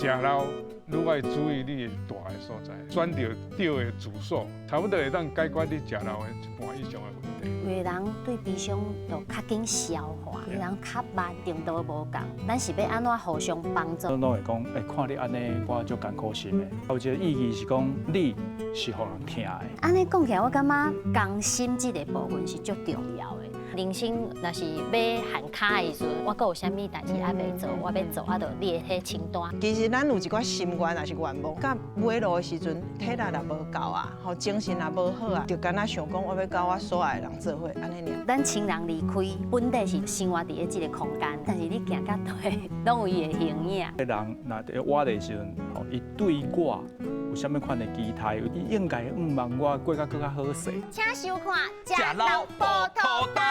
食老，你要注意你的大的所在，选到对的住所，差不多会当解决你食老的一半以上的问题。有的人对悲伤就较紧消化，有的人较慢，程度无共，咱是要安怎互相帮助？拢会讲，看你安尼，我足艰苦心的。有一个意义是讲，你是互人听的。安尼讲起来，我感觉甘心这个部分是足重要的。人生若是要hand卡的时阵，我阁有啥物代志还未做，我要做，我就列迄清单。其实咱有一寡心愿也是愿望，到尾路的时阵，体力也无够啊，吼精神也无好啊，就敢若想讲我要甲我所爱的人做伙，安尼尔。咱亲人离开，本地是生活伫即个空间，但是你行到底，拢有伊的形影。人若伫活的时阵，吼，伊对我有啥物款的期待，伊应该望我过甲更较好势。请收看《食老葡萄豆。